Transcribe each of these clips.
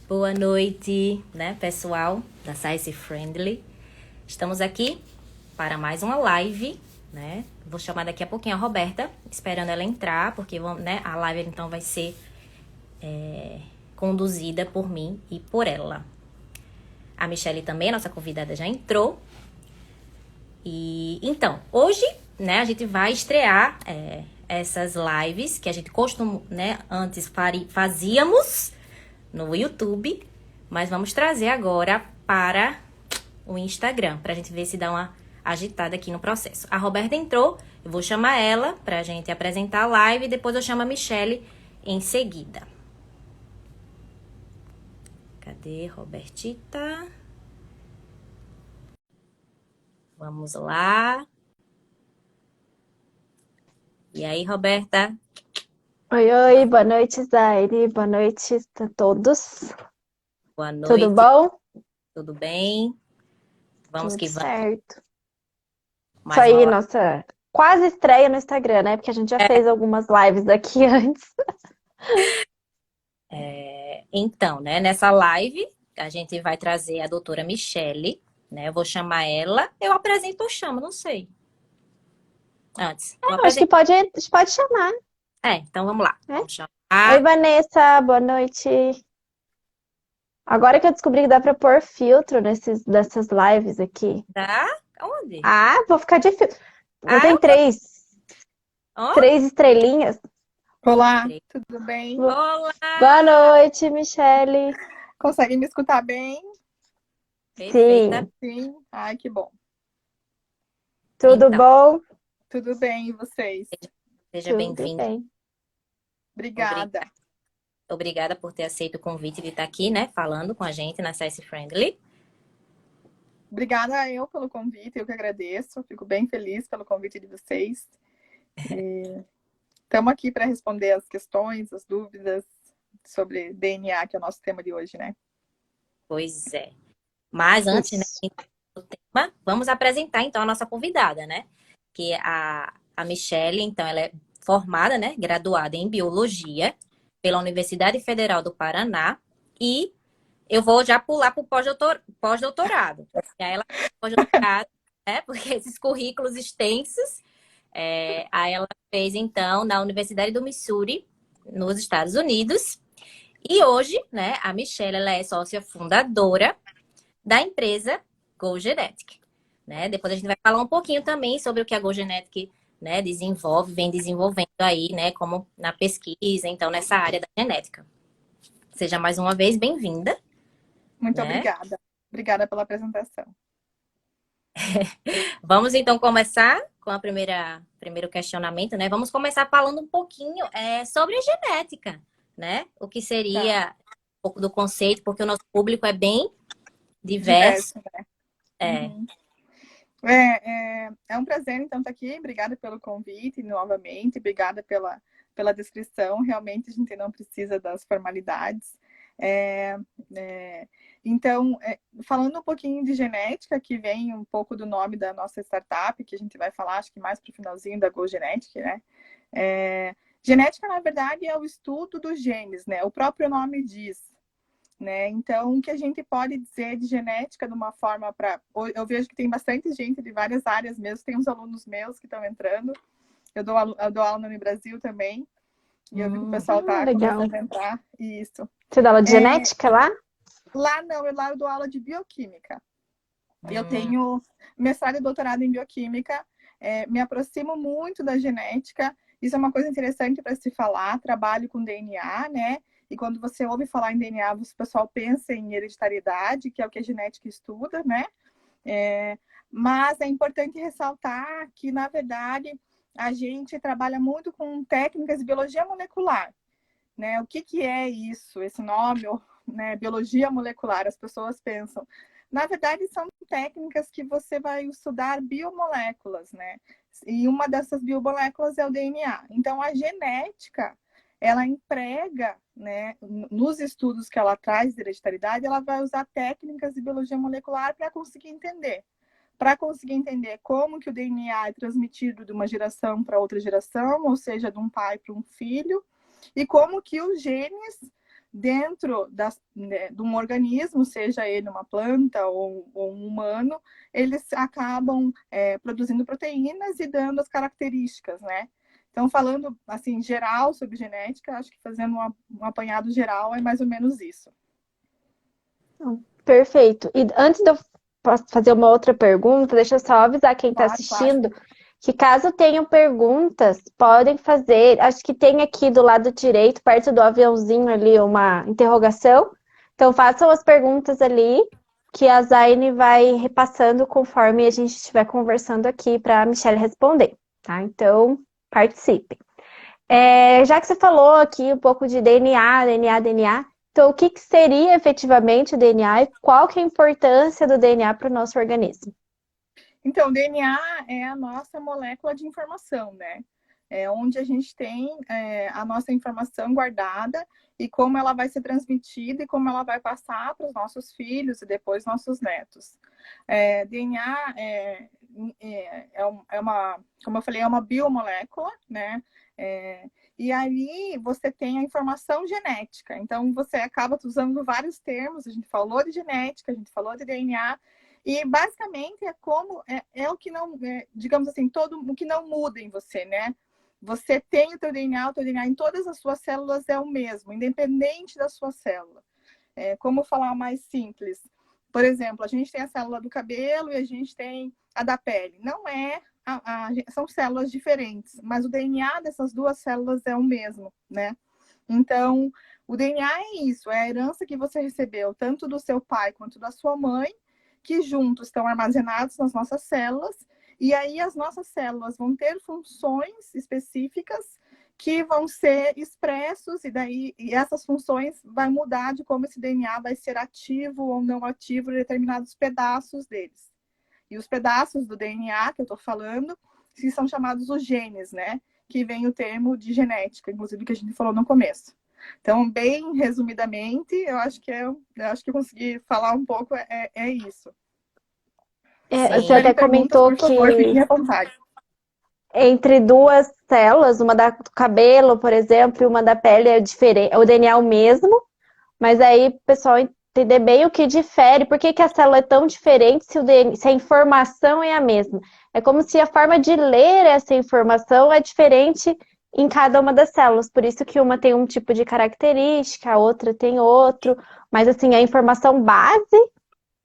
Boa noite, né, pessoal da Science Friendly. Estamos aqui para mais uma live, né? Vou chamar daqui a pouquinho a Roberta, esperando ela entrar, porque né, a live então vai ser conduzida por mim e por ela. A Michelle também, nossa convidada, já entrou. E então, hoje, né, a gente vai estrear essas lives que a gente costuma, né, antes fazíamos no YouTube, mas vamos trazer agora para o Instagram, para a gente ver se dá uma agitada aqui no processo. A Roberta entrou, eu vou chamar ela para a gente apresentar a live e depois eu chamo a Michelle em seguida. Cadê Robertita? Vamos lá. E aí, Roberta? Oi, boa noite, Zaire. Boa noite a todos. Boa Tudo noite, bom? tudo bem? Vamos Tudo que vamos. certo. Isso Mais uma aí, live. nossa quase estreia no Instagram, né? Porque a gente já fez algumas lives aqui antes. Então, né, nessa live, a gente vai trazer a doutora Michelle, né? Eu vou chamar ela. Eu apresento ou chamo, não sei. Antes. Vou Acho que apresentar. pode chamar, Então vamos lá. né? Vamos Oi, chamar. Vanessa, boa noite. Agora que eu descobri que dá para pôr filtro nessas lives aqui. Tá? Onde? Ah, vou ficar de filtro. Ah, Tem eu tô. Ó, três estrelinhas. Olá, três. tudo bem? Boa Olá! noite, Michele. Consegue me escutar bem? Perfeita. Sim, Sim? Ai, que bom. tudo Então, bom? Tudo bem, e vocês? seja Tudo bem-vinda. bem. Obrigada. Obrigada por ter aceito o convite de estar aqui, né? Falando com a gente na Science Friendly. Obrigada eu pelo convite, eu que agradeço. Fico bem feliz pelo convite de vocês. Estamos aqui para responder as questões, as dúvidas sobre DNA, que é o nosso tema de hoje, né? Pois é. Mas antes, né, Isso. do tema, vamos apresentar então a nossa convidada, né? Que é a Michelle, então, ela é formada, né? Graduada em Biologia pela Universidade Federal do Paraná. E eu vou já pular para o pós-doutorado. E aí ela pós-doutorado, né? Porque esses currículos extensos. Aí ela fez, então, na Universidade do Missouri, nos Estados Unidos. E hoje, né, a Michelle, ela é sócia fundadora da empresa GoGenetic, né? Depois a gente vai falar um pouquinho também sobre o que a GoGenetic, né, desenvolve, vem desenvolvendo aí, né, como na pesquisa, então, nessa área da genética. Seja mais uma vez bem-vinda, Muito né? obrigada. Obrigada pela apresentação. Vamos então começar com a primeiro questionamento, né? Vamos começar falando um pouquinho sobre a genética, né? O que Tá. seria um pouco do conceito, porque o nosso público é bem diverso. Diverso, né? É, Uhum. É um prazer, então, estar aqui. Obrigada pelo convite novamente. Obrigada pela descrição. Realmente, a gente não precisa das formalidades. É, é, então, falando um pouquinho de genética, que vem um pouco do nome da nossa startup, que a gente vai falar, acho que mais para o finalzinho da GoGenetic, né? Genética, na verdade, é o estudo dos genes, né? O próprio nome diz. Né? Então, o que a gente pode dizer de genética de uma forma para... Eu vejo que tem bastante gente de várias áreas mesmo, tem uns alunos meus que estão entrando, eu dou aula no Brasil também, e eu vi que o pessoal está Legal. começando a entrar, isso. Você dá aula de genética lá? Lá não, lá eu dou aula de bioquímica. Eu hum, tenho mestrado e doutorado em bioquímica, me aproximo muito da genética, isso é uma coisa interessante para se falar, trabalho com DNA, né? E quando você ouve falar em DNA, o pessoal pensa em hereditariedade, que é o que a genética estuda, né? Mas é importante ressaltar que, na verdade, a gente trabalha muito com técnicas de biologia molecular, né? O que é isso, esse nome, né? Biologia molecular, as pessoas pensam. Na verdade, são técnicas que você vai estudar biomoléculas, né? E uma dessas biomoléculas é o DNA. Então, a genética, ela emprega, né, nos estudos que ela traz de hereditariedade, ela vai usar técnicas de biologia molecular para conseguir entender. Para conseguir entender como que o DNA é transmitido de uma geração para outra geração, ou seja, de um pai para um filho, e como que os genes dentro de um organismo, seja ele uma planta ou um humano, eles acabam produzindo proteínas e dando as características, né? Então, falando assim, geral sobre genética, acho que fazendo um apanhado geral é mais ou menos isso. Perfeito. E antes de eu fazer uma outra pergunta, deixa eu só avisar quem está Claro, claro. assistindo que caso tenham perguntas, podem fazer. Acho que tem aqui do lado direito, perto do aviãozinho ali, uma interrogação. Então façam as perguntas ali, que a Zaine vai repassando conforme a gente estiver conversando aqui para a Michelle responder, tá? Então, participem. Já que você falou aqui um pouco de DNA, então o que seria efetivamente o DNA e qual que é a importância do DNA para o nosso organismo? Então, o DNA é a nossa molécula de informação, né? É onde a gente tem a nossa informação guardada e como ela vai ser transmitida e como ela vai passar para os nossos filhos e depois nossos netos. DNA como eu falei, é uma biomolécula, né? E ali você tem a informação genética. Então, você acaba usando vários termos. A gente falou de genética, a gente falou de DNA. E basicamente é como o que não, digamos assim, todo o que não muda em você, né? Você tem o teu DNA em todas as suas células é o mesmo, independente da sua célula. Como falar mais simples? Por exemplo, a gente tem a célula do cabelo e a gente tem a da pele. Não são células diferentes, mas o DNA dessas duas células é o mesmo, né? Então, o DNA é isso, é a herança que você recebeu tanto do seu pai quanto da sua mãe, que juntos estão armazenados nas nossas células, e aí as nossas células vão ter funções específicas que vão ser expressos, e essas funções vai mudar de como esse DNA vai ser ativo ou não ativo em determinados pedaços deles. E os pedaços do DNA que eu estou falando, que são chamados os genes, né? Que vem o termo de genética, inclusive que a gente falou no começo. Então, bem resumidamente, eu acho que eu consegui falar um pouco, é isso. Se Você Sim, tiverem até perguntas, comentou por favor, que fiquem à vontade. entre duas células, uma do cabelo, por exemplo, e uma da pele é diferente, o DNA é o mesmo, mas aí o pessoal entender bem o que difere, por que a célula é tão diferente se a informação é a mesma. É como se a forma de ler essa informação é diferente em cada uma das células, por isso que uma tem um tipo de característica, a outra tem outro, mas assim, a informação base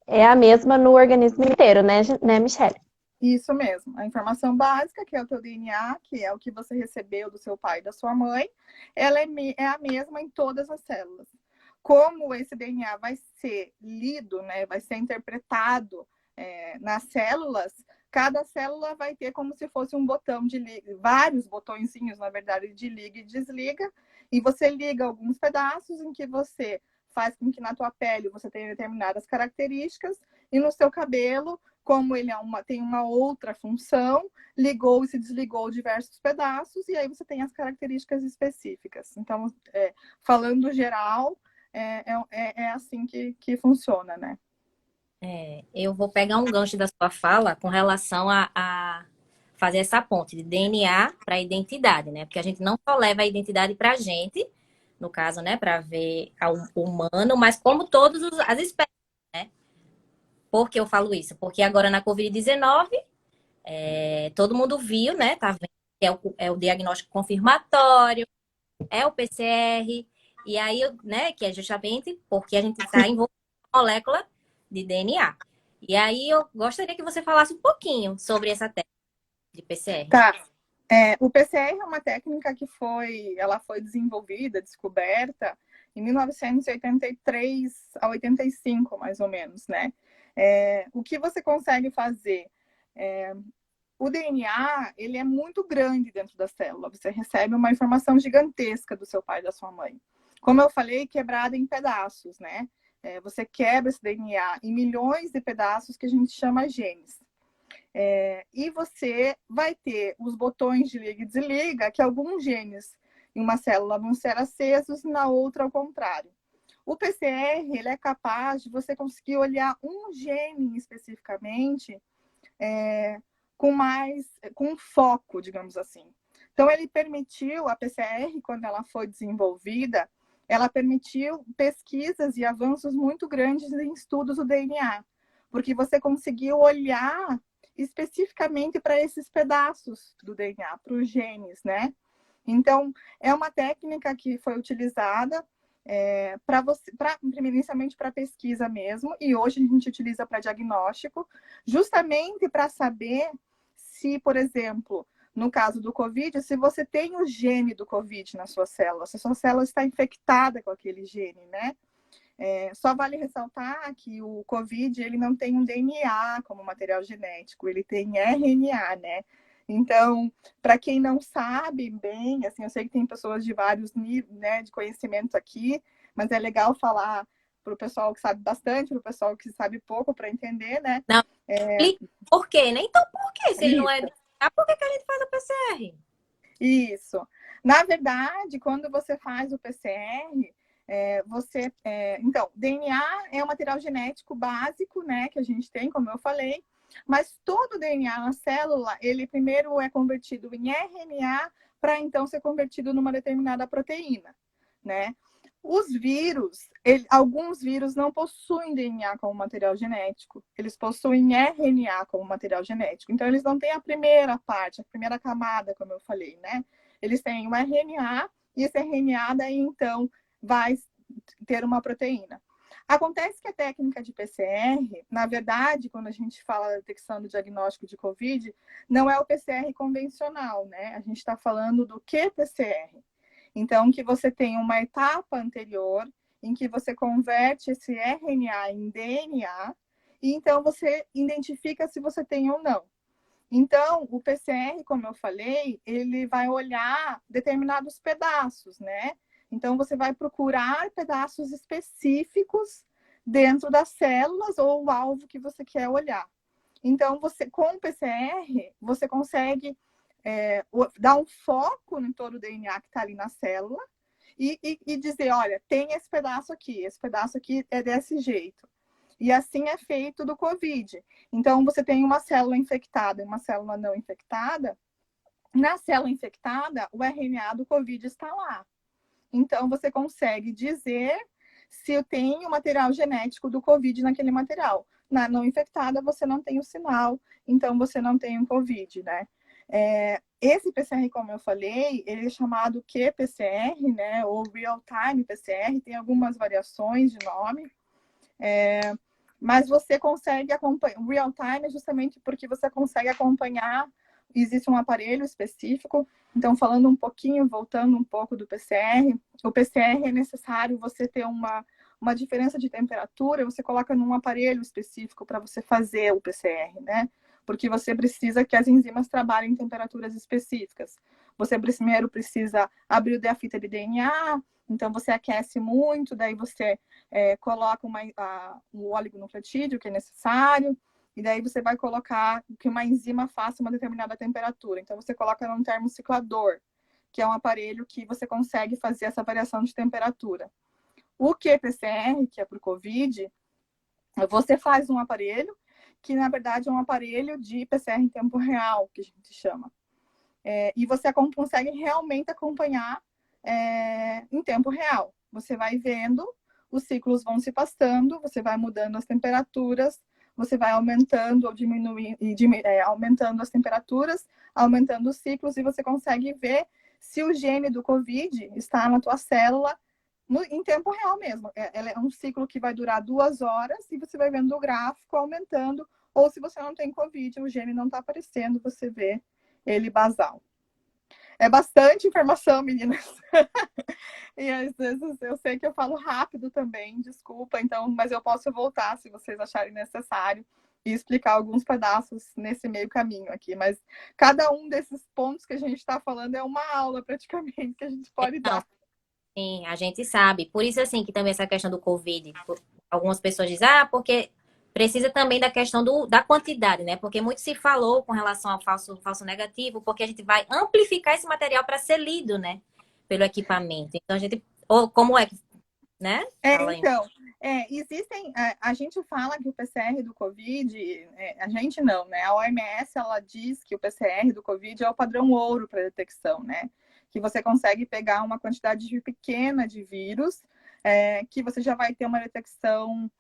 é a mesma no organismo inteiro, né, Michelle? Isso mesmo. A informação básica, que é o teu DNA, que é o que você recebeu do seu pai e da sua mãe, ela é a mesma em todas as células. Como esse DNA vai ser lido, né, vai ser interpretado nas células, cada célula vai ter como se fosse um botão de liga, vários botõezinhos, na verdade, de liga e desliga, e você liga alguns pedaços em que você faz com que na tua pele você tenha determinadas características, e no seu cabelo, como ele tem uma outra função, ligou e se desligou diversos pedaços, e aí você tem as características específicas. Então, falando geral, é assim que funciona, né? eu vou pegar um gancho da sua fala com relação a fazer essa ponte de DNA para identidade, né? Porque a gente não só leva a identidade para a gente, no caso, né, para ver o humano, mas como todas as espécies, né? Por que eu falo isso? Porque agora na Covid-19, todo mundo viu, né? Tá vendo que é o diagnóstico confirmatório, é o PCR, e aí, né, que é justamente porque a gente está envolvido com a molécula de DNA. E aí eu gostaria que você falasse um pouquinho sobre essa técnica de PCR. Tá. O PCR é uma técnica que ela foi desenvolvida, descoberta em 1983 a 85, mais ou menos, né? O que você consegue fazer? O DNA, ele é muito grande dentro da célula. Você recebe uma informação gigantesca do seu pai e da sua mãe. Como eu falei, quebrada em pedaços, né? Você quebra esse DNA em milhões de pedaços que a gente chama genes. E você vai ter os botões de liga e desliga, que alguns genes em uma célula vão ser acesos e na outra ao contrário. O PCR, ele é capaz de você conseguir olhar um gene especificamente com foco, digamos assim. Então, ele permitiu, a PCR, quando ela foi desenvolvida, ela permitiu pesquisas e avanços muito grandes em estudos do DNA, porque você conseguiu olhar especificamente para esses pedaços do DNA, para os genes, né? Então, é uma técnica que foi utilizada inicialmente para pesquisa mesmo, e hoje a gente utiliza para diagnóstico, justamente para saber se, por exemplo, no caso do Covid, se você tem o gene do Covid na sua célula, se a sua célula está infectada com aquele gene, né? Só vale ressaltar que o Covid, ele não tem um DNA como material genético, ele tem RNA, né? Então, para quem não sabe bem, assim, eu sei que tem pessoas de vários níveis, né, de conhecimento aqui, mas é legal falar para o pessoal que sabe bastante, para o pessoal que sabe pouco, para entender, né? Não, explica por quê, né? Então, por quê? Se ele não é Isso. DNA, por que que a gente faz o PCR? Isso. Na verdade, quando você faz o PCR, então, DNA é um material genético básico, né, que a gente tem, como eu falei, mas todo o DNA na célula, ele primeiro é convertido em RNA para então ser convertido numa determinada proteína, né? Os vírus, alguns vírus não possuem DNA como material genético, eles possuem RNA como material genético. Então, eles não têm a primeira parte, a primeira camada, como eu falei, né? Eles têm o RNA, e esse RNA daí, então, vai ter uma proteína. Acontece que a técnica de PCR, na verdade, quando a gente fala da detecção do diagnóstico de COVID, não é o PCR convencional, né? A gente está falando do qPCR. Então, que você tem uma etapa anterior em que você converte esse RNA em DNA e então você identifica se você tem ou não. Então, o PCR, como eu falei, ele vai olhar determinados pedaços, né? Então, você vai procurar pedaços específicos dentro das células ou o alvo que você quer olhar. Então, com o PCR, você consegue dar um foco em todo o DNA que está ali na célula e dizer, olha, tem esse pedaço aqui é desse jeito. E assim é feito do COVID. Então, você tem uma célula infectada e uma célula não infectada. Na célula infectada, o RNA do COVID está lá. Então, você consegue dizer se eu tenho o material genético do COVID naquele material. Na não infectada, você não tem o sinal, então você não tem o COVID, né? Esse PCR, como eu falei, ele é chamado qPCR, né? Ou Real-Time PCR, tem algumas variações de nome. Mas você consegue acompanhar. O real time é justamente porque você consegue acompanhar. Existe um aparelho específico. Então, falando um pouquinho, voltando um pouco do PCR, o PCR é necessário você ter uma diferença de temperatura, você coloca num aparelho específico para você fazer o PCR, né? Porque você precisa que as enzimas trabalhem em temperaturas específicas. Você primeiro precisa abrir a fita de DNA, então você aquece muito, daí você coloca o oligonucleotídeo que é necessário, e daí você vai colocar que uma enzima faça uma determinada temperatura. Então você coloca num termociclador, que é um aparelho que você consegue fazer essa variação de temperatura. O qPCR, que é para o COVID, você faz um aparelho, que na verdade é um aparelho de PCR em tempo real, que a gente chama. E você consegue realmente acompanhar em tempo real. Você vai vendo, os ciclos vão se passando, você vai mudando as temperaturas, você vai aumentando ou diminuindo, aumentando as temperaturas, aumentando os ciclos, e você consegue ver se o gene do COVID está na tua célula em tempo real mesmo. É um ciclo que vai durar 2 horas e você vai vendo o gráfico aumentando, ou se você não tem COVID, o gene não está aparecendo, você vê ele basal. É bastante informação, meninas. E às vezes eu sei que eu falo rápido também, desculpa, então, mas eu posso voltar se vocês acharem necessário e explicar alguns pedaços nesse meio caminho aqui. Mas cada um desses pontos que a gente está falando é uma aula praticamente que a gente pode dar. Sim, a gente sabe. Por isso, assim, que também essa questão do Covid, algumas pessoas dizem, porque precisa também da questão da quantidade, né? Porque muito se falou com relação ao falso negativo, porque a gente vai amplificar esse material para ser lido, né? Pelo equipamento. Então, a gente... Ou como é que... Né? Então, existem... A gente fala que o PCR do COVID... a gente não, né? A OMS, ela diz que o PCR do COVID é o padrão ouro para detecção, né? que você consegue pegar uma quantidade pequena de vírus, que você já vai ter uma detecção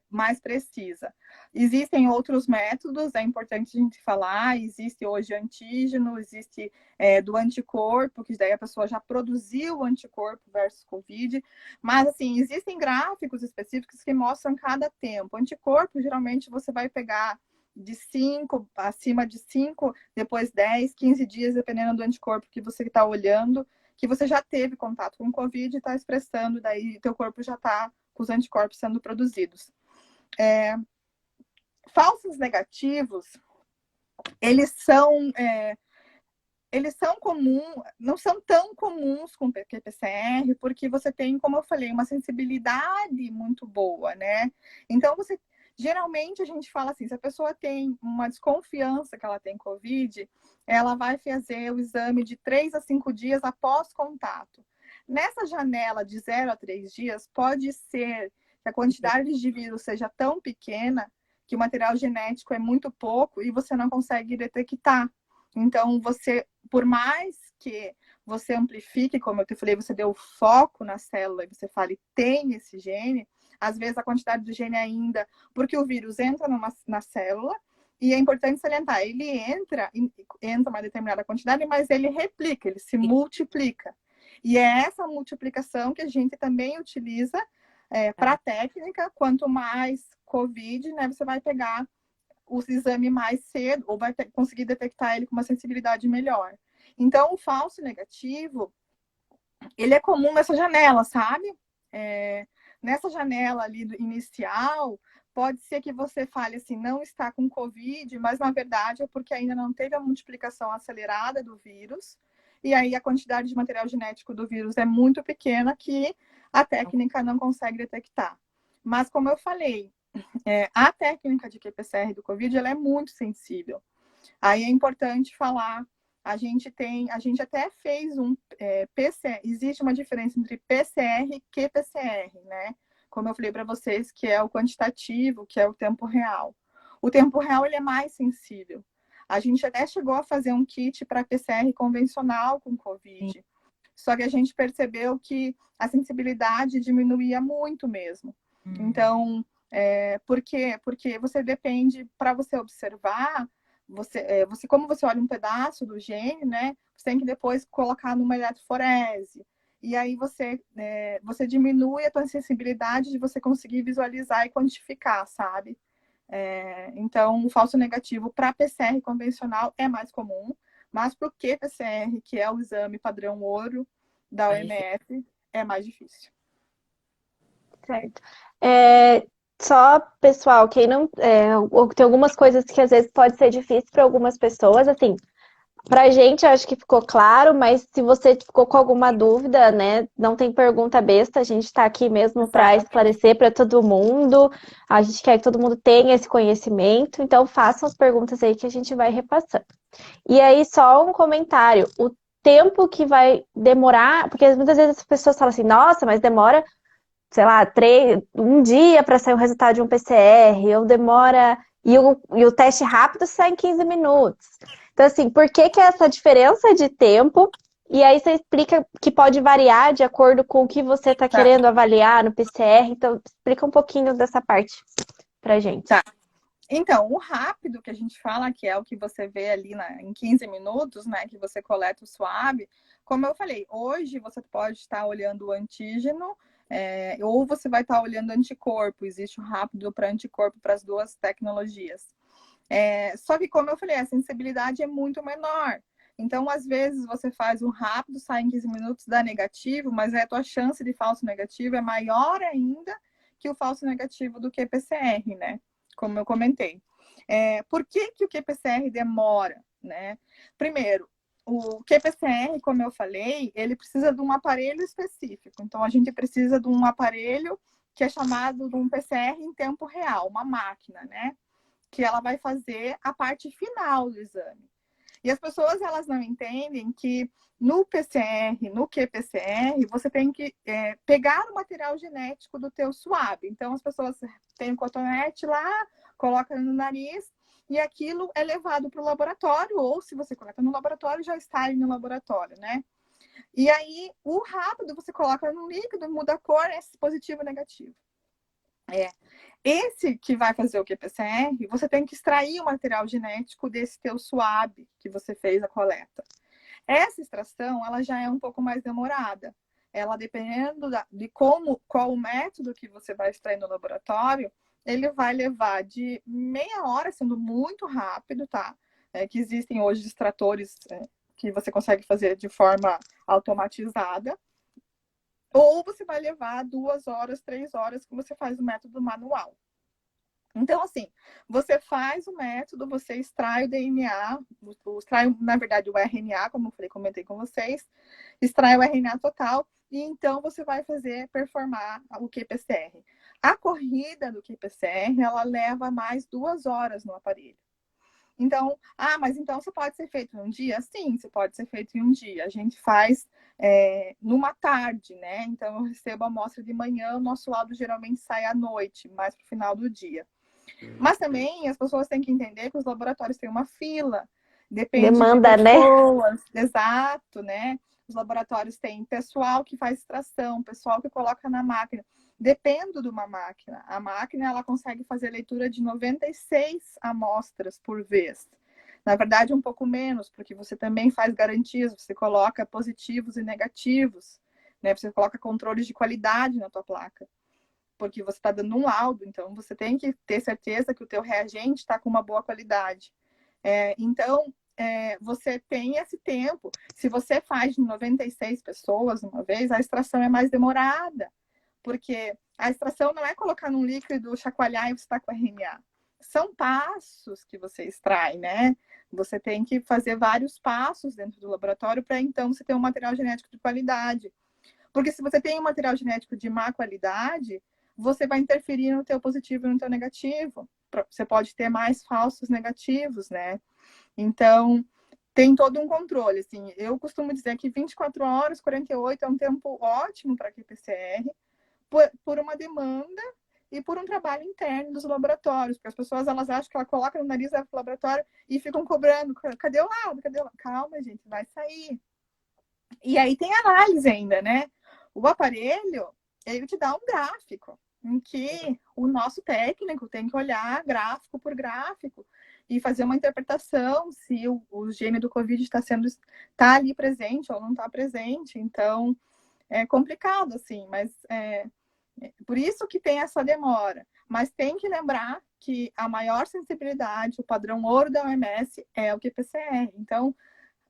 mais precisa. Existem outros métodos, é importante a gente falar, existe hoje antígeno, existe do anticorpo, que daí a pessoa já produziu o anticorpo versus Covid, mas assim, existem gráficos específicos que mostram cada tempo. Anticorpo, geralmente, você vai pegar de 5, acima de 5, depois 10, 15 dias, dependendo do anticorpo que você está olhando, que você já teve contato com o Covid e está expressando, daí teu corpo já está com os anticorpos sendo produzidos. Falsos negativos, eles são comuns, não são tão comuns com o qPCR, porque você tem, como eu falei, uma sensibilidade muito boa, né? Então, geralmente a gente fala assim, se a pessoa tem uma desconfiança que ela tem Covid, ela vai fazer o exame de 3 a 5 dias após contato. Nessa janela de 0 a 3 dias, pode ser que a quantidade de vírus seja tão pequena que o material genético é muito pouco e você não consegue detectar. Então, por mais que você amplifique, como eu te falei, você deu foco na célula e você fale, tem esse gene, às vezes a quantidade do gene ainda, porque o vírus entra na célula, e é importante salientar, ele entra uma determinada quantidade, mas ele replica, ele se multiplica. E é essa multiplicação que a gente também utiliza para a técnica. Quanto mais Covid, né, você vai pegar o exame mais cedo, ou vai conseguir detectar ele com uma sensibilidade melhor. Então, o falso negativo, ele é comum nessa janela, sabe? Nessa janela ali inicial, pode ser que você fale assim, não está com Covid, mas na verdade é porque ainda não teve a multiplicação acelerada do vírus, e aí a quantidade de material genético do vírus é muito pequena que a técnica não consegue detectar. Mas como eu falei, a técnica de qPCR do Covid, ela é muito sensível. Aí é importante falar, a gente até fez um PCR, existe uma diferença entre PCR e qPCR, né? Como eu falei para vocês, que é o quantitativo, que é o tempo real. O tempo real, ele é mais sensível. A gente até chegou a fazer um kit para PCR convencional com Covid. Só que a gente percebeu que a sensibilidade diminuía muito mesmo. Então, por quê? Porque você depende, para você observar, como você olha um pedaço do gene, né? Você tem que depois colocar numa eletroforese. E aí você diminui a tua sensibilidade de você conseguir visualizar e quantificar, sabe? Então, o falso negativo para PCR convencional é mais comum, mas para o qPCR, que é o exame padrão ouro da OMS, é mais difícil. Certo. Só, pessoal, quem não. Tem algumas coisas que às vezes pode ser difícil para algumas pessoas, assim. Pra gente, eu acho que ficou claro, mas se você ficou com alguma dúvida, né, não tem pergunta besta, a gente está aqui mesmo para esclarecer para todo mundo. A gente quer que todo mundo tenha esse conhecimento, então façam as perguntas aí que a gente vai repassando. E aí, só um comentário: o tempo que vai demorar, porque muitas vezes as pessoas falam assim, nossa, mas demora, sei lá, um dia para sair o resultado de um PCR, ou demora. E o teste rápido sai em 15 minutos. Então, assim, por que é essa diferença de tempo? E aí você explica que pode variar de acordo com o que você está querendo avaliar no PCR. Então, explica um pouquinho dessa parte pra gente. Tá. Então, o rápido que a gente fala, que é o que você vê ali em 15 minutos, né? Que você coleta o swab. Como eu falei, hoje você pode estar olhando o antígeno, ou você vai estar olhando anticorpo. Existe o rápido para anticorpo para as duas tecnologias. Só que, como eu falei, a sensibilidade é muito menor. Então, às vezes, você faz um rápido, sai em 15 minutos, dá negativo, mas a tua chance de falso negativo é maior ainda que o falso negativo do qPCR, né? Como eu comentei. Por que o qPCR demora, né? Primeiro, o qPCR, como eu falei, ele precisa de um aparelho específico. Então, a gente precisa de um aparelho que é chamado de um PCR em tempo real, uma máquina, né? Que ela vai fazer a parte final do exame. E as pessoas, elas não entendem que no PCR, no qPCR, você tem que pegar o material genético do teu swab. Então, as pessoas têm um cotonete lá, colocam no nariz, e aquilo é levado para o laboratório, ou se você coleta no laboratório, já está aí no laboratório, né? E aí, o rápido você coloca no líquido, muda a cor, é positivo ou negativo. Esse que vai fazer o qPCR, você tem que extrair o material genético desse teu swab que você fez a coleta. Essa extração, ela já é um pouco mais demorada. Ela, dependendo de qual o método que você vai extrair no laboratório, ele vai levar de meia hora, sendo muito rápido, tá? Que existem hoje extratores que você consegue fazer de forma automatizada. Ou você vai levar 2 horas, 3 horas, que você faz o método manual. Então, assim, você faz o método, você extrai o DNA, extrai, na verdade, o RNA, como eu comentei com vocês, extrai o RNA total, e então você vai performar o qPCR. A corrida do qPCR, ela leva mais 2 horas no aparelho. Então, mas então você pode ser feito em um dia? Sim, você pode ser feito em um dia. A gente faz numa tarde, né? Então, eu recebo a amostra de manhã, o nosso laudo geralmente sai à noite, mais para o final do dia. Mas também as pessoas têm que entender que os laboratórios têm uma fila, depende Demanda, de né? pessoas, exato, né? Os laboratórios têm pessoal que faz extração, pessoal que coloca na máquina. Depende de uma máquina. A máquina ela consegue fazer leitura de 96 amostras por vez. Na verdade, um pouco menos, porque você também faz garantias, você coloca positivos e negativos, né? Você coloca controles de qualidade na tua placa, porque você está dando um laudo, então você tem que ter certeza que o teu reagente está com uma boa qualidade. Então, você tem esse tempo. Se você faz de 96 pessoas uma vez, a extração é mais demorada, porque a extração não é colocar num líquido, chacoalhar e você está com RNA. São passos que você extrai, né? Você tem que fazer vários passos dentro do laboratório para então você ter um material genético de qualidade. Porque se você tem um material genético de má qualidade, você vai interferir no teu positivo e no teu negativo. Você pode ter mais falsos negativos, né? Então, tem todo um controle, assim. Eu costumo dizer que 24 horas, 48 é um tempo ótimo para qPCR, por uma demanda e por um trabalho interno dos laboratórios, porque as pessoas elas acham que ela coloca no nariz do laboratório e ficam cobrando, cadê o laudo? Cadê o laudo? Calma, gente, vai sair. E aí tem análise ainda, né? O aparelho, ele te dá um gráfico, em que o nosso técnico tem que olhar gráfico por gráfico e fazer uma interpretação se o gene do Covid está ali presente ou não está presente. Então, é complicado, assim, mas por isso que tem essa demora. Mas tem que lembrar que a maior sensibilidade, o padrão ouro da OMS é o qPCR. Então,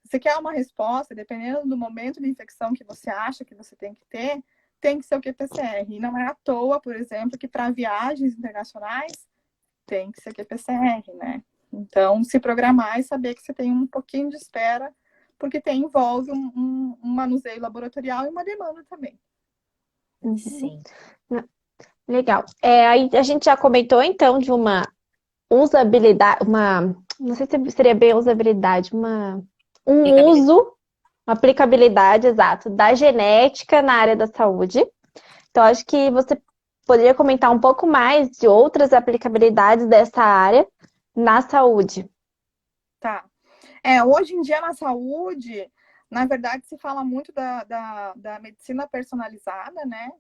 você quer uma resposta, dependendo do momento de infecção que você acha que você tem que ser o qPCR. E não é à toa, por exemplo, que para viagens internacionais tem que ser qPCR, né? Então, se programar e saber que você tem um pouquinho de espera, porque envolve um manuseio laboratorial e uma demanda também. Sim. Legal. Aí a gente já comentou, então, de uma usabilidade, não sei se seria bem usabilidade, um uso, uma aplicabilidade, exato, da genética na área da saúde. Então, acho que você poderia comentar um pouco mais de outras aplicabilidades dessa área na saúde. Tá. Hoje em dia, na saúde, na verdade, se fala muito da medicina personalizada, né?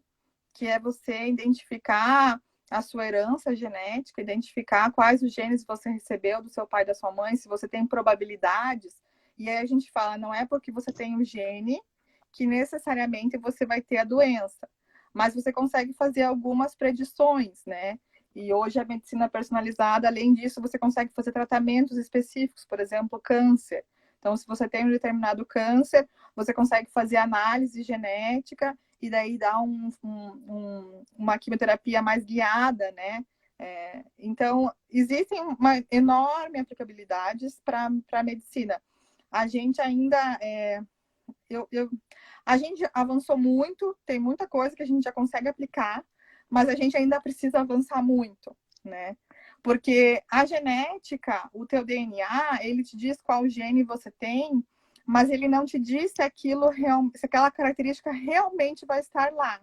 Que é você identificar a sua herança genética, identificar quais os genes você recebeu do seu pai e da sua mãe, se você tem probabilidades. E aí a gente fala, não é porque você tem um gene que necessariamente você vai ter a doença, mas você consegue fazer algumas predições, né? E hoje a medicina personalizada, além disso, você consegue fazer tratamentos específicos, por exemplo, câncer. Então, se você tem um determinado câncer, você consegue fazer análise genética e daí dar uma quimioterapia mais guiada, né? Então, existem uma enorme aplicabilidades para a medicina. A gente ainda a gente avançou muito, tem muita coisa que a gente já consegue aplicar, mas a gente ainda precisa avançar muito, né? Porque a genética, o teu DNA, ele te diz qual gene você tem, mas ele não te diz se aquela característica realmente vai estar lá,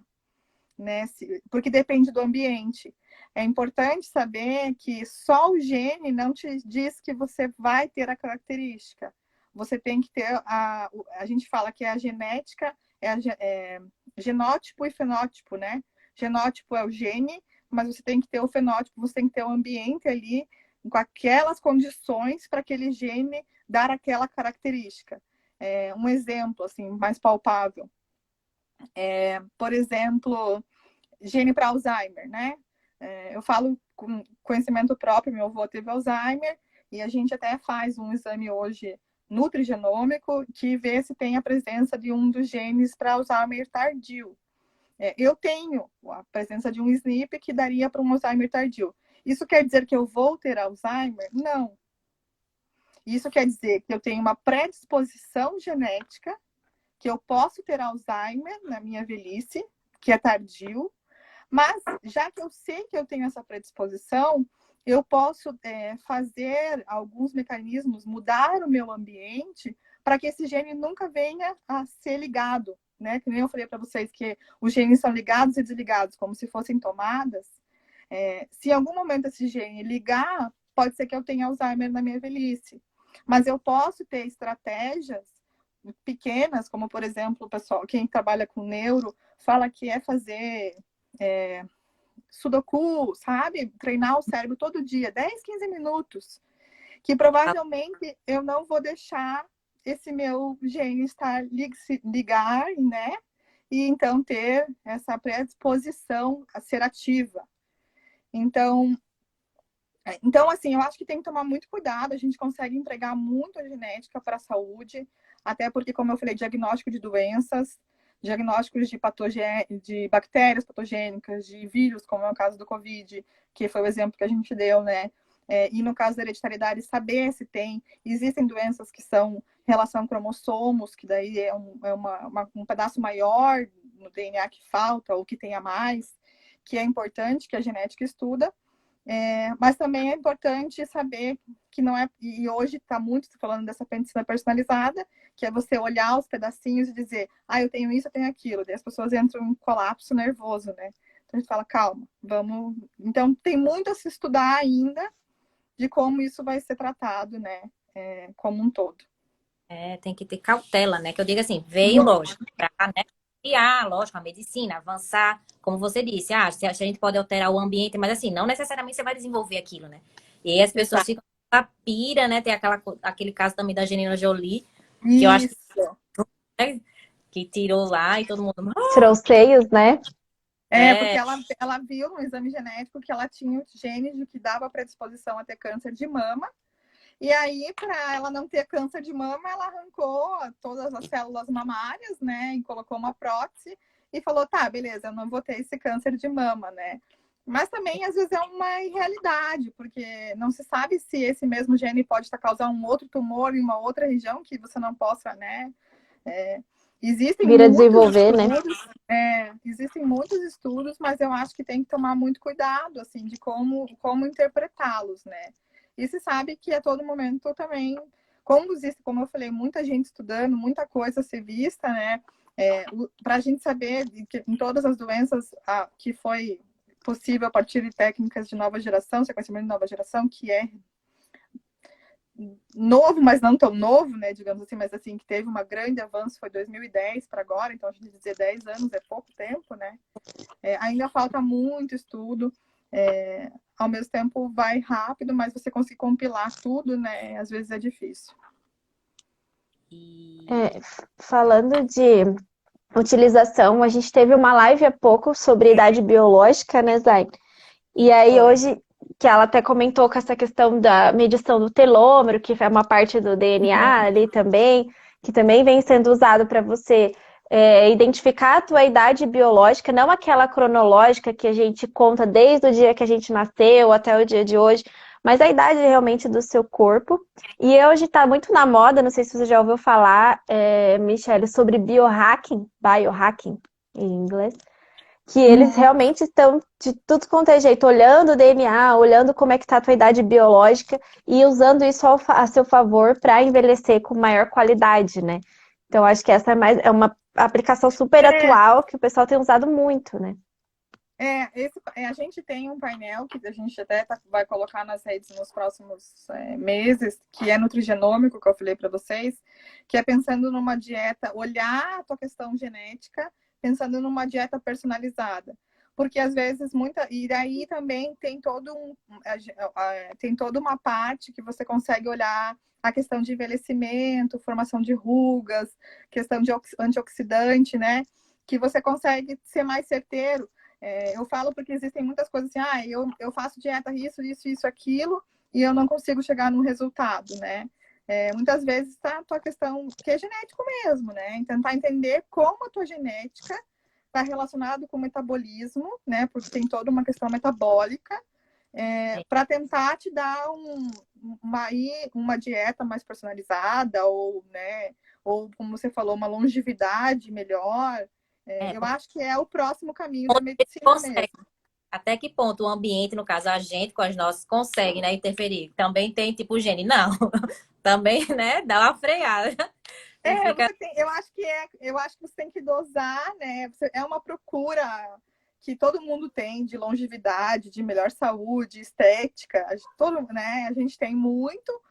né? Porque depende do ambiente. É importante saber que só o gene não te diz que você vai ter a característica, você tem que ter a gente fala que a genética é genótipo e fenótipo, né? Genótipo é o gene, mas você tem que ter o fenótipo, você tem que ter o ambiente ali com aquelas condições para aquele gene dar aquela característica. Um exemplo assim mais palpável, por exemplo, gene para Alzheimer, né? Eu falo com conhecimento próprio, meu avô teve Alzheimer, e a gente até faz um exame hoje nutrigenômico que vê se tem a presença de um dos genes para Alzheimer tardio. Eu tenho a presença de um SNP que daria para um Alzheimer tardio. Isso quer dizer que eu vou ter Alzheimer? Não. Isso quer dizer que eu tenho uma predisposição genética, que eu posso ter Alzheimer na minha velhice, que é tardio, mas já que eu sei que eu tenho essa predisposição, eu posso fazer alguns mecanismos, mudar o meu ambiente para que esse gene nunca venha a ser ligado, né? Que nem eu falei para vocês que os genes são ligados e desligados, como se fossem tomadas. Se em algum momento esse gene ligar, pode ser que eu tenha Alzheimer na minha velhice. Mas eu posso ter estratégias pequenas, como, por exemplo, o pessoal, quem trabalha com neuro, fala que é fazer sudoku, sabe? Treinar o cérebro todo dia, 10, 15 minutos. Que provavelmente eu não vou deixar esse meu gene estar ligar, né? E então ter essa predisposição a ser ativa. Então, assim, eu acho que tem que tomar muito cuidado. A gente consegue entregar muito a genética para a saúde, até porque, como eu falei, diagnóstico de doenças, diagnósticos de bactérias patogênicas, de vírus, como é o caso do Covid, que foi o exemplo que a gente deu, né? E no caso da hereditariedade, saber se tem. Existem doenças que são relação cromossomos, que daí é um pedaço maior no DNA que falta, ou que tenha mais, que é importante, que a genética estuda. Mas também é importante saber que não é, e hoje está muito falando dessa medicina personalizada, que é você olhar os pedacinhos e dizer, eu tenho isso, eu tenho aquilo. Daí as pessoas entram em colapso nervoso, né? Então a gente fala, calma, vamos. Então tem muito a se estudar ainda de como isso vai ser tratado, né? Como um todo. Tem que ter cautela, né? Que eu digo assim, veio, lógico, para, né, criar, lógico, a medicina, avançar, como você disse, se a gente pode alterar o ambiente, mas assim, não necessariamente você vai desenvolver aquilo, né? E aí as pessoas ficam na pira, né? Tem aquele caso também da Angelina Jolie, que eu acho que tirou lá e todo mundo... Tirou os seios, né? Porque ela viu no exame genético que ela tinha o gene de que dava predisposição a ter câncer de mama. E aí, para ela não ter câncer de mama, ela arrancou todas as células mamárias, né? E colocou uma prótese e falou, tá, beleza, eu não vou ter esse câncer de mama, né? Mas também, às vezes, é uma irrealidade, porque não se sabe se esse mesmo gene pode estar causando um outro tumor em uma outra região que você não possa, né? Existem Vir a desenvolver, estudos, né? Existem muitos estudos, mas eu acho que tem que tomar muito cuidado, assim, de como interpretá-los, né? E se sabe que a todo momento também, como existe, como eu falei, muita gente estudando, muita coisa a ser vista, né? Para a gente saber que em todas as doenças que foi possível a partir de técnicas de nova geração, sequenciamento de nova geração, que é novo, mas não tão novo, né, digamos assim, mas assim, que teve um grande avanço, foi 2010 para agora, então a gente dizer 10 anos é pouco tempo, né? Ainda falta muito estudo, ao mesmo tempo vai rápido, mas você conseguir compilar tudo, né, às vezes é difícil. Falando de utilização, a gente teve uma live há pouco sobre idade biológica, né, Zay? E aí hoje, que ela até comentou com essa questão da medição do telômero, que é uma parte do DNA ali também, que também vem sendo usado para você identificar a tua idade biológica, não aquela cronológica que a gente conta desde o dia que a gente nasceu até o dia de hoje, mas a idade realmente do seu corpo. E hoje está muito na moda, não sei se você já ouviu falar, Michele, sobre biohacking em inglês, que eles realmente estão de tudo quanto é jeito, olhando o DNA, olhando como é que está a tua idade biológica e usando isso a seu favor para envelhecer com maior qualidade, né? Então, acho que essa é uma aplicação super atual que o pessoal tem usado muito, né? A gente tem um painel que a gente até vai colocar nas redes nos próximos meses, que é nutrigenômico, que eu falei para vocês, que é pensando numa dieta, olhar a tua questão genética, pensando numa dieta personalizada. Porque às vezes e daí também tem tem toda uma parte que você consegue olhar a questão de envelhecimento, formação de rugas, questão de antioxidante, né? Que você consegue ser mais certeiro. Eu falo porque existem muitas coisas assim, eu faço dieta isso, aquilo, e eu não consigo chegar num resultado, né? Muitas vezes tá a tua questão, que é genético mesmo, né? E tentar entender como a tua genética está relacionado com o metabolismo, né? Porque tem toda uma questão metabólica, para tentar te dar uma dieta mais personalizada, ou, né? Ou, como você falou, uma longevidade melhor. Eu acho que é o próximo caminho da medicina mesmo. Até que ponto o ambiente, no caso a gente com as nossas, consegue, né, interferir? Também tem tipo gene? Não. Também, né, dá uma freada. E fica... Eu acho que você tem que dosar, né? É uma procura que todo mundo tem de longevidade, de melhor saúde, estética. Né? A gente tem muito,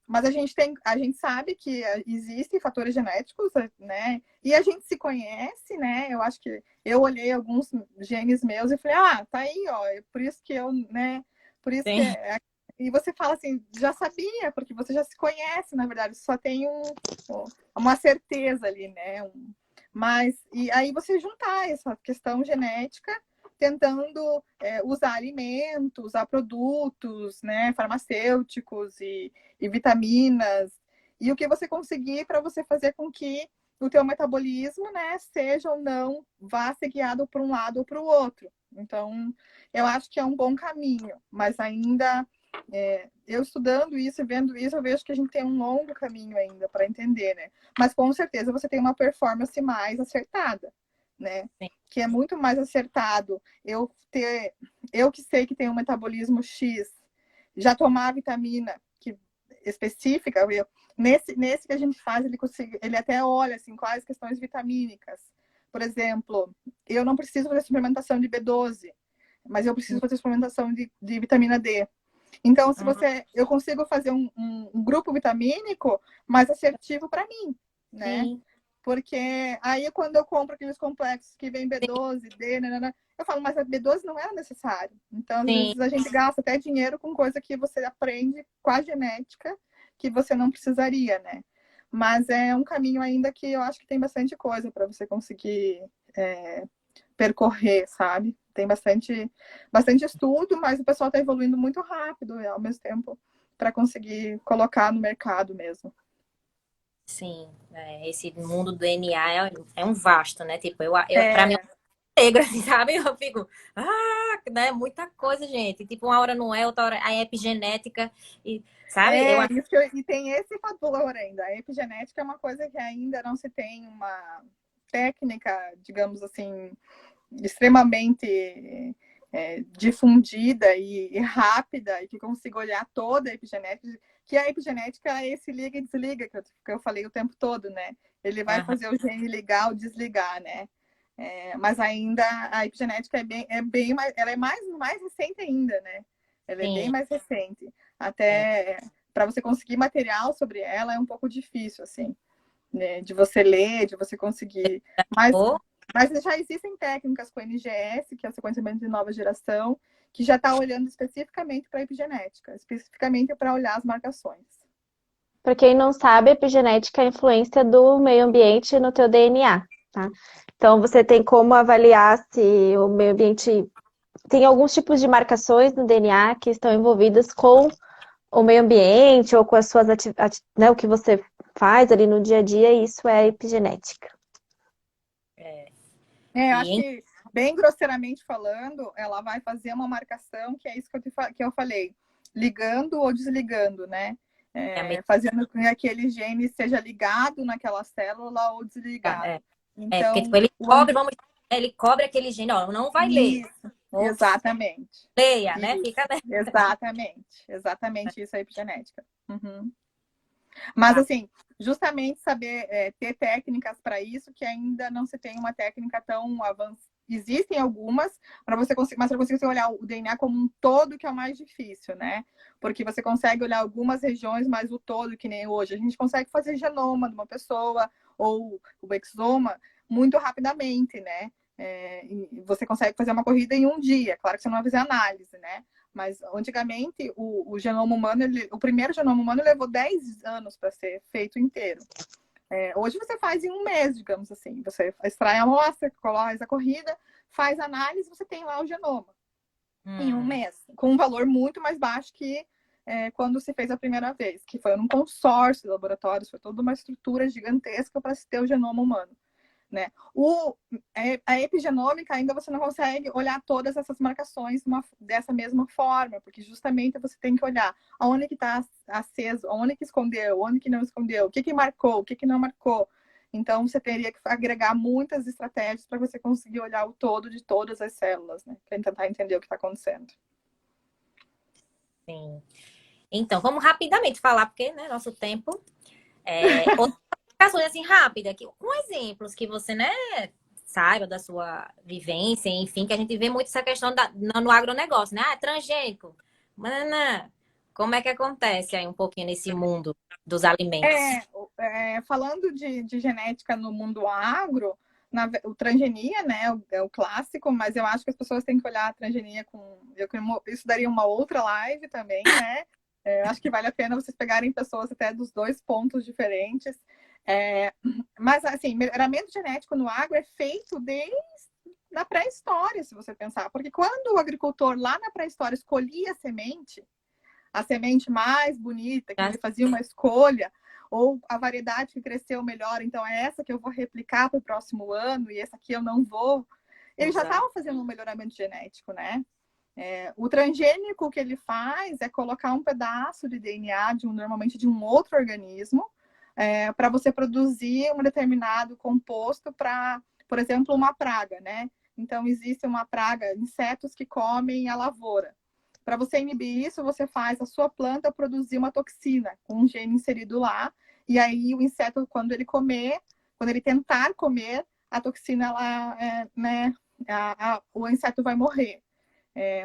mas a gente sabe que existem fatores genéticos, né? E a gente se conhece, né? Eu acho que eu olhei alguns genes meus e falei, tá aí, ó, é por isso que eu, né? Por isso que e você fala assim, já sabia, porque você já se conhece, na verdade, só tem uma certeza ali, né? E aí você juntar essa questão genética, tentando usar alimentos, usar produtos, né, farmacêuticos e vitaminas, e o que você conseguir para você fazer com que o teu metabolismo, né, seja ou não, vá ser guiado para um lado ou para o outro. Então, eu acho que é um bom caminho, mas ainda eu estudando isso e vendo isso, eu vejo que a gente tem um longo caminho ainda para entender, né? Mas com certeza você tem uma performance mais acertada, né? Sim. Que é muito mais acertado eu que sei que tem um metabolismo X, já tomar vitamina específica, nesse que a gente faz, ele até olha assim, quais questões vitamínicas. Por exemplo, eu não preciso fazer suplementação de B12, mas eu preciso fazer suplementação de vitamina D. Então, eu consigo fazer um grupo vitamínico mais assertivo para mim, né? Sim. Porque aí quando eu compro aqueles complexos que vem B12, D, eu falo, mas a B12 não era necessário. Então, às vezes a gente gasta até dinheiro com coisa que você aprende com a genética que você não precisaria, né? Mas é um caminho ainda que eu acho que tem bastante coisa para você conseguir percorrer, sabe? Tem bastante estudo, mas o pessoal está evoluindo muito rápido ao mesmo tempo para conseguir colocar no mercado mesmo. Sim, esse mundo do DNA é um vasto, né? Tipo, pra mim é um negro, assim, sabe? Eu fico, né? Muita coisa, gente. Tipo, uma hora não é, outra hora a epigenética, e, sabe? E tem esse fator ainda. A epigenética é uma coisa que ainda não se tem uma técnica, digamos assim, extremamente difundida e rápida, e que consiga olhar toda a epigenética, que a epigenética é esse liga e desliga, que eu falei o tempo todo, né? Ele vai fazer o gene ligar ou desligar, né? Mas ainda a epigenética ela é mais recente ainda, né? Ela é bem mais recente. Até para você conseguir material sobre ela é um pouco difícil, assim, né? De você ler, de você conseguir. Mas já existem técnicas com NGS, que é o sequenciamento de nova geração, que já está olhando especificamente para a epigenética, especificamente para olhar as marcações. Para quem não sabe, a epigenética é a influência do meio ambiente no teu DNA, tá? Então, você tem como avaliar se o meio ambiente... Tem alguns tipos de marcações no DNA que estão envolvidas com o meio ambiente ou com as suas atividades, né, o que você faz ali no dia a dia, e isso é epigenética. Eu acho que, bem grosseiramente falando, ela vai fazer uma marcação, que é isso que eu falei, ligando ou desligando, né? Fazendo com que aquele gene seja ligado naquela célula ou desligado. Então, porque tipo, ele cobre aquele gene, ó, não vai ler. Exatamente. Leia, né? Fica... Exatamente isso é epigenética. Mas, assim, justamente saber ter técnicas para isso, que ainda não se tem uma técnica tão existem algumas, mas para você conseguir olhar o DNA como um todo, que é o mais difícil, né? Porque você consegue olhar algumas regiões, mas o todo, que nem hoje. A gente consegue fazer genoma de uma pessoa, ou o exoma, muito rapidamente, né? Você consegue fazer uma corrida em um dia. Claro que você não vai fazer análise, né? Mas antigamente o genoma humano, o primeiro genoma humano levou 10 anos para ser feito inteiro. Hoje você faz em um mês, digamos assim. Você extrai a amostra, coloca a corrida, faz análise, você tem lá o genoma em um mês, com um valor muito mais baixo que quando se fez a primeira vez, que foi num consórcio de laboratórios, foi toda uma estrutura gigantesca para se ter o genoma humano. Né? A epigenômica ainda você não consegue olhar todas essas marcações dessa mesma forma, porque justamente você tem que olhar aonde que está aceso, aonde que escondeu, onde que não escondeu, o que que marcou, o que que não marcou. Então você teria que agregar muitas estratégias para você conseguir olhar o todo de todas as células, né? Para tentar entender o que está acontecendo. Sim. Então, vamos rapidamente falar, porque, né, nosso tempo. Outras explicações assim rápida, com exemplos que você, né, saiba da sua vivência, enfim, que a gente vê muito essa questão no agronegócio, né? Transgênico. Mana, como é que acontece aí um pouquinho nesse mundo dos alimentos? Falando de genética no mundo agro, o transgenia, né, é o clássico, mas eu acho que as pessoas têm que olhar a transgenia isso daria uma outra live também, né? Eu acho que vale a pena vocês pegarem pessoas até dos dois pontos diferentes. Mas, assim, melhoramento genético no agro é feito desde na pré-história, se você pensar. Porque quando o agricultor lá na pré-história escolhia a semente mais bonita, que ele fazia uma escolha, ou a variedade que cresceu melhor, então é essa que eu vou replicar para o próximo ano e essa aqui eu não vou. Ele já estava fazendo um melhoramento genético, né? O transgênico que ele faz é colocar um pedaço de DNA normalmente de um outro organismo para você produzir um determinado composto para, por exemplo, uma praga, né? Então existe uma praga, insetos que comem a lavoura. Para você inibir isso, você faz a sua planta produzir uma toxina com um gene inserido lá, e aí o inseto, quando ele tentar comer, a toxina, o inseto vai morrer.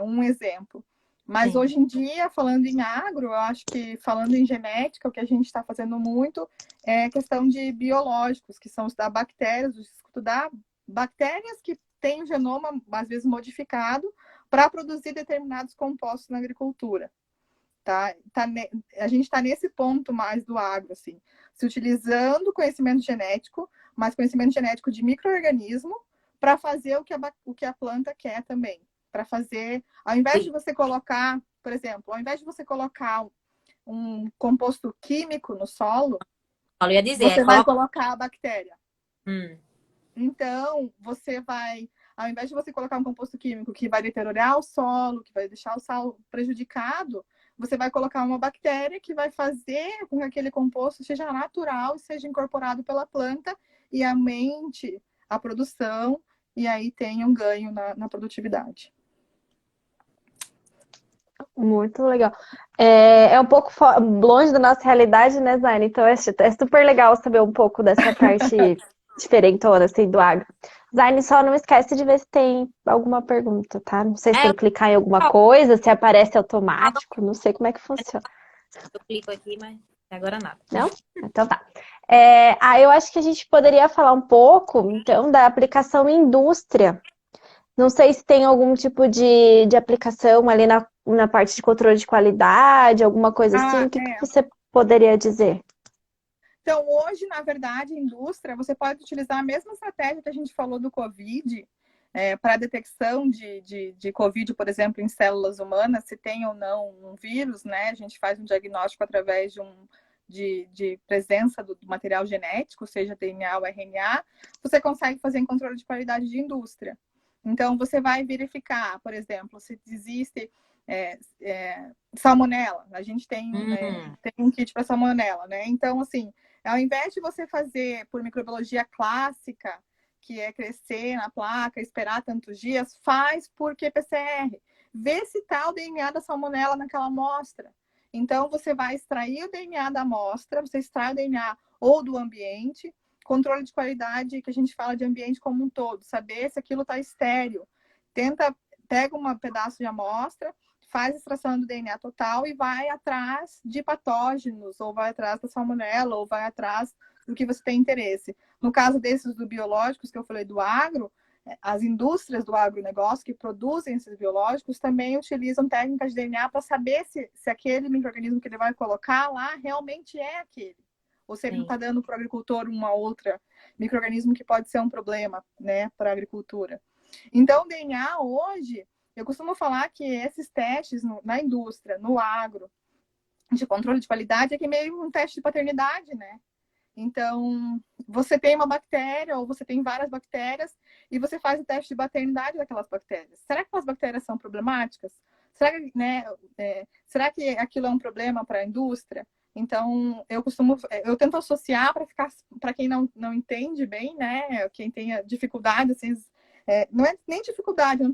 Um exemplo. Mas hoje em dia, falando em agro, eu acho que falando em genética, o que a gente está fazendo muito é questão de biológicos, que são estudar bactérias, estudar bactérias que têm o genoma, às vezes, modificado para produzir determinados compostos na agricultura. Tá? A gente está nesse ponto mais do agro, assim, se utilizando conhecimento genético, mas conhecimento genético de micro-organismo, para fazer o que a planta quer também. Para fazer, ao invés de você colocar, por exemplo, ao invés de você colocar um composto químico no solo, você vai colocar a bactéria. Então, você vai, ao invés de você colocar um composto químico que vai deteriorar o solo, que vai deixar o solo prejudicado, você vai colocar uma bactéria que vai fazer com que aquele composto seja natural e seja incorporado pela planta e aumente a produção e aí tenha um ganho na produtividade. Muito legal. É um pouco longe da nossa realidade, né, Zaine? Então é super legal saber um pouco dessa parte diferentona, assim, do agro. Zaine, só não esquece de ver se tem alguma pergunta, tá? Não sei se tem que clicar em alguma coisa, se aparece automático, não sei como é que funciona. Eu clico aqui, mas agora nada. Não? Então tá. Eu acho que a gente poderia falar um pouco, então, da aplicação em indústria. Não sei se tem algum tipo de aplicação ali na parte de controle de qualidade, alguma coisa assim. O que você poderia dizer? Então, hoje, na verdade, a indústria, você pode utilizar a mesma estratégia que a gente falou do Covid, para a detecção de Covid, por exemplo, em células humanas, se tem ou não um vírus, né? A gente faz um diagnóstico através de presença do material genético, seja DNA ou RNA. Você consegue fazer em controle de qualidade de indústria. Então, você vai verificar, por exemplo, se existe salmonela. A gente tem um kit para salmonela, né? Então, assim, ao invés de você fazer por microbiologia clássica, que é crescer na placa, esperar tantos dias, faz por qPCR. Vê se está o DNA da salmonela naquela amostra. Então, você vai extrair o DNA da amostra, você extrai o DNA ou do ambiente, controle de qualidade, que a gente fala de ambiente como um todo, saber se aquilo está estéril. Pega um pedaço de amostra, faz extração do DNA total e vai atrás de patógenos, ou vai atrás da salmonela, ou vai atrás do que você tem interesse. No caso desses do biológicos, que eu falei do agro, as indústrias do agronegócio que produzem esses biológicos também utilizam técnicas de DNA para saber se aquele micro-organismo que ele vai colocar lá realmente é aquele. Ou se ele não está dando para o agricultor uma outra micro-organismo que pode ser um problema, né, para a agricultura. Então, o DNA hoje, eu costumo falar que esses testes na indústria, no agro, de controle de qualidade, é que meio um teste de paternidade, né? Então, você tem uma bactéria ou você tem várias bactérias e você faz o teste de paternidade daquelas bactérias. Será que aquelas bactérias são problemáticas? Será que aquilo é um problema para a indústria? Então, eu tento associar para quem não entende bem, né? Quem tenha dificuldade, assim, não é nem dificuldade,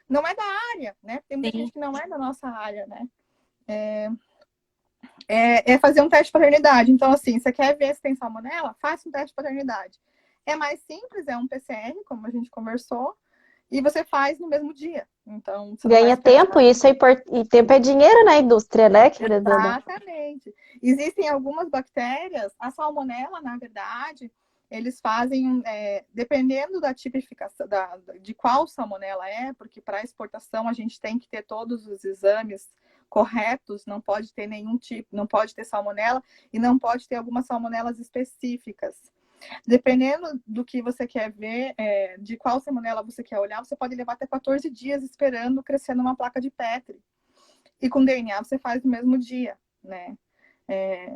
não é da área, né? Tem muita gente que não é da nossa área, né? É fazer um teste de paternidade. Então, assim, você quer ver se tem salmonela? Faça um teste de paternidade. É mais simples, é um PCR, como a gente conversou, e você faz no mesmo dia. Então, você Ganha tempo, e isso e tempo é dinheiro na indústria, né, querida? Exatamente. Existem algumas bactérias, a salmonela, na verdade, eles fazem, dependendo da tipificação, de qual salmonela é, porque para exportação a gente tem que ter todos os exames corretos, não pode ter nenhum tipo, não pode ter salmonela e não pode ter algumas salmonelas específicas. Dependendo do que você quer ver, de qual salmonela você quer olhar, você pode levar até 14 dias esperando crescer numa placa de Petri. E com DNA você faz no mesmo dia, né?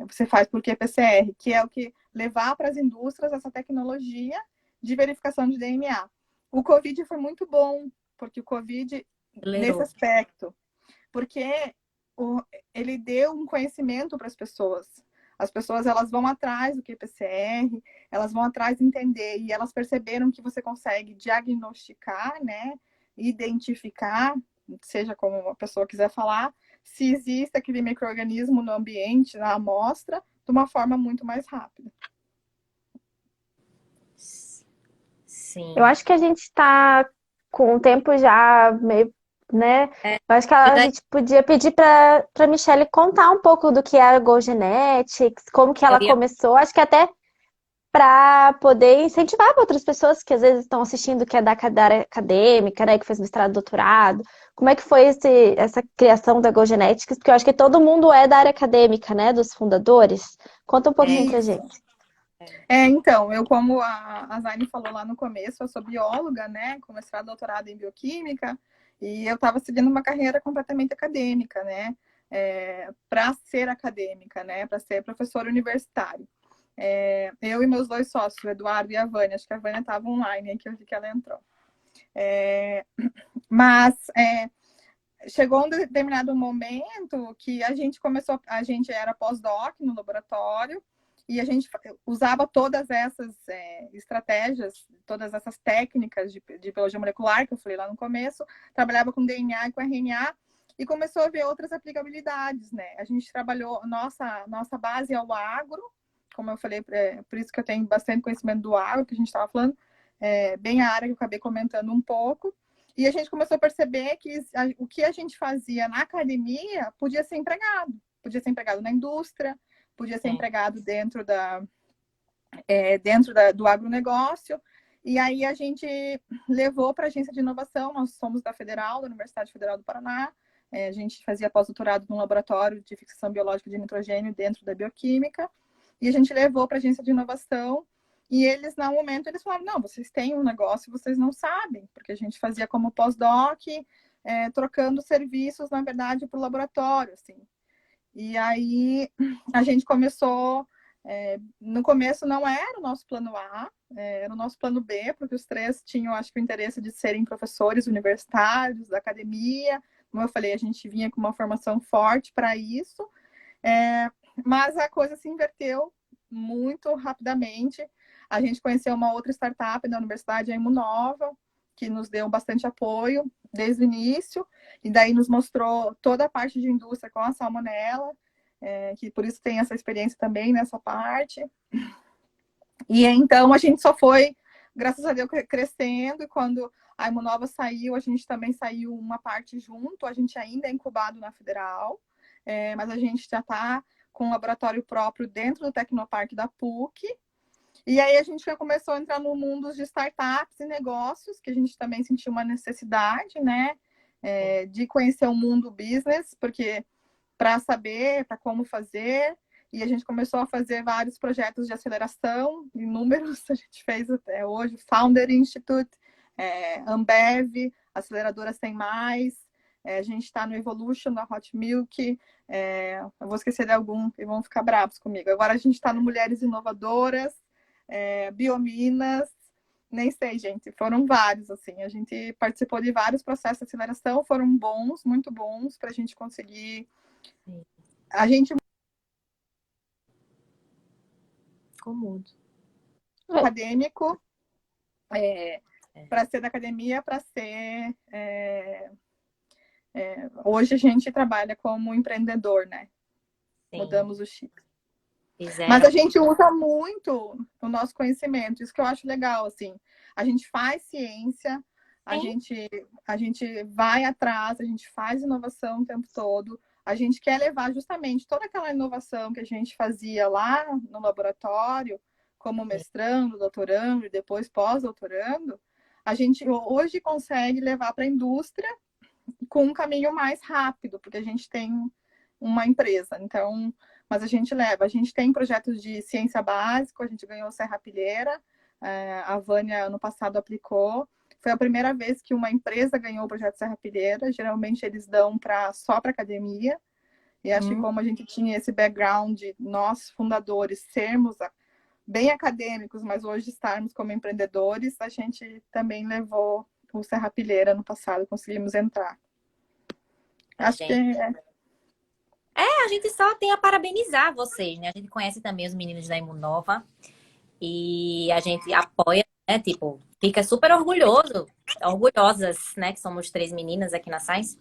Você faz por qPCR, que é o que levar para as indústrias essa tecnologia de verificação de DNA. O Covid foi muito bom, porque o Covid, nesse aspecto, porque ele deu um conhecimento para as pessoas. As pessoas, elas vão atrás do qPCR, elas vão atrás de entender, e elas perceberam que você consegue diagnosticar, né, identificar, seja como a pessoa quiser falar, se existe aquele micro-organismo no ambiente, na amostra, de uma forma muito mais rápida. Sim. Eu acho que a gente está com o tempo já meio, né? Eu acho que a gente podia pedir para a Michelle contar um pouco do que é a Go Genetics, como que ela começou. Acho que até para poder incentivar para outras pessoas que às vezes estão assistindo, que é da área acadêmica, né? Que fez mestrado, doutorado. Como é que foi essa criação da Go Genetics? Porque eu acho que todo mundo é da área acadêmica, né? Dos fundadores. Conta um pouquinho pra gente. Então, como a Zaine falou lá no começo, eu sou bióloga, né, com mestrado e doutorado em bioquímica, e eu estava seguindo uma carreira completamente acadêmica, né, para ser acadêmica, né, para ser professora universitária. Eu e meus dois sócios, o Eduardo e a Vânia, acho que a Vânia estava online, que eu vi que ela entrou. Mas chegou um determinado momento que a gente era pós-doc no laboratório, e a gente usava todas essas estratégias, todas essas técnicas de biologia molecular, que eu falei lá no começo, trabalhava com DNA e com RNA, e começou a ver outras aplicabilidades, né? A gente trabalhou, nossa base é o agro, como eu falei, por isso que eu tenho bastante conhecimento do agro, que a gente estava falando, bem a área que eu acabei comentando um pouco, e a gente começou a perceber que o que a gente fazia na academia podia ser empregado na indústria, podia ser empregado dentro do agronegócio. E aí a gente levou para a agência de inovação, nós somos da Universidade Federal do Paraná, a gente fazia pós-doutorado num laboratório de fixação biológica de nitrogênio dentro da bioquímica, e a gente levou para a agência de inovação, e eles, no momento, eles falaram, não, vocês têm um negócio e vocês não sabem, porque a gente fazia como pós-doc, trocando serviços, na verdade, para o laboratório, assim. E aí a gente começou, no começo não era o nosso plano A, era o nosso plano B, porque os três tinham, acho que, o interesse de serem professores universitários, da academia. Como eu falei, a gente vinha com uma formação forte para isso, mas a coisa se inverteu muito rapidamente. A gente conheceu uma outra startup da universidade, a Imunova, que nos deu bastante apoio desde o início, e daí nos mostrou toda a parte de indústria com a salmonela, que por isso tem essa experiência também nessa parte. E então a gente só foi, graças a Deus, crescendo. E quando a Imunova saiu, a gente também saiu uma parte junto. A gente ainda é incubado na Federal, mas a gente já está com um laboratório próprio dentro do Tecnoparque da PUC. E aí a gente já começou a entrar no mundo de startups e negócios, que a gente também sentiu uma necessidade, né, de conhecer o mundo business, porque para saber, para como fazer, e a gente começou a fazer vários projetos de aceleração, inúmeros, a gente fez até hoje, Founder Institute, Ambev, Aceleradora Sem Mais, a gente está no Evolution, da Hot Milk, eu vou esquecer de algum e vão ficar bravos comigo. Agora a gente está no Mulheres Inovadoras, Biominas, nem sei, gente, foram vários, assim, a gente participou de vários processos de aceleração, foram bons, muito bons, para a gente conseguir, a gente Como acadêmico, para ser da academia, para ser, hoje a gente trabalha como empreendedor, né, sim, mudamos o chip. fizeram. Mas a gente usa muito o nosso conhecimento, isso que eu acho legal, assim. A gente faz ciência, a gente vai atrás, a gente faz inovação o tempo todo. A gente quer levar justamente toda aquela inovação que a gente fazia lá no laboratório, como mestrando, doutorando e depois pós-doutorando, a gente hoje consegue levar para a indústria com um caminho mais rápido, porque a gente tem uma empresa. Então, mas a gente leva. A gente tem projetos de ciência básica, a gente ganhou Serrapilheira, a Vânia, ano passado, aplicou. Foi a primeira vez que uma empresa ganhou o projeto Serrapilheira. Geralmente, eles dão só para academia. E acho que como a gente tinha esse background de nós, fundadores, sermos bem acadêmicos, mas hoje estarmos como empreendedores, a gente também levou o Serrapilheira ano passado, conseguimos entrar. Acho que a gente só tem a parabenizar vocês, né? A gente conhece também os meninos da Imunova e a gente apoia, né? Tipo, fica super orgulhosas, né? Que somos 3 meninas aqui na Science,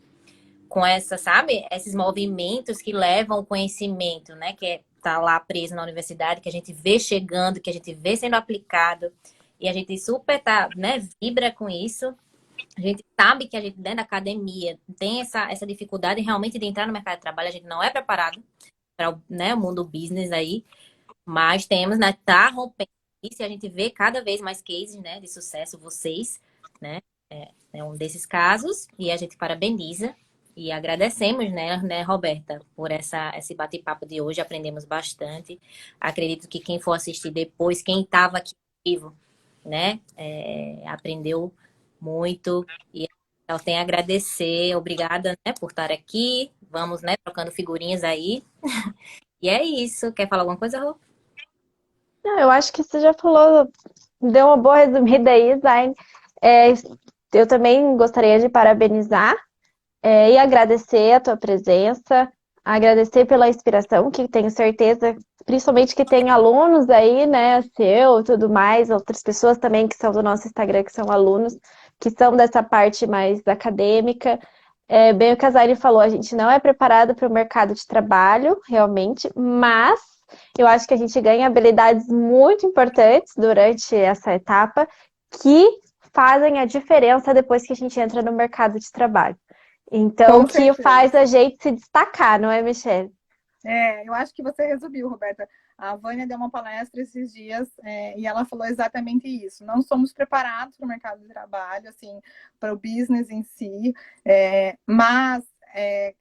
com sabe? Esses movimentos que levam o conhecimento, né? Que tá lá preso na universidade, que a gente vê chegando, que a gente vê sendo aplicado e a gente super né? Vibra com isso. A gente sabe que a gente dentro da academia tem essa dificuldade realmente de entrar no mercado de trabalho. A gente não é preparado para né, o mundo business aí, mas temos, né? Tá rompendo isso e a gente vê cada vez mais cases, né, de sucesso, vocês, né? É um desses casos e a gente parabeniza e agradecemos, né, Roberta, por esse bate-papo de hoje. Aprendemos bastante. Acredito que quem for assistir depois, quem estava aqui vivo, né, aprendeu muito e eu tenho a agradecer, obrigada, né, por estar aqui. Vamos, né, trocando figurinhas aí. E é isso. Quer falar alguma coisa, Rô? Não, eu acho que você já falou, deu uma boa resumida aí, Zayn. Eu também gostaria de parabenizar e agradecer a tua presença, agradecer pela inspiração, que tenho certeza, principalmente que tem alunos aí, né, seu e tudo mais, outras pessoas também que são do nosso Instagram, que são alunos, que são dessa parte mais acadêmica. Bem o que a Zayn falou, a gente não é preparado para o mercado de trabalho, realmente, mas eu acho que a gente ganha habilidades muito importantes durante essa etapa que fazem a diferença depois que a gente entra no mercado de trabalho. Então, que faz a gente se destacar, não é, Michelle? Eu acho que você resumiu, Roberta. A Vânia deu uma palestra esses dias e ela falou exatamente isso. Não somos preparados para o mercado de trabalho, assim, para o business em si, mas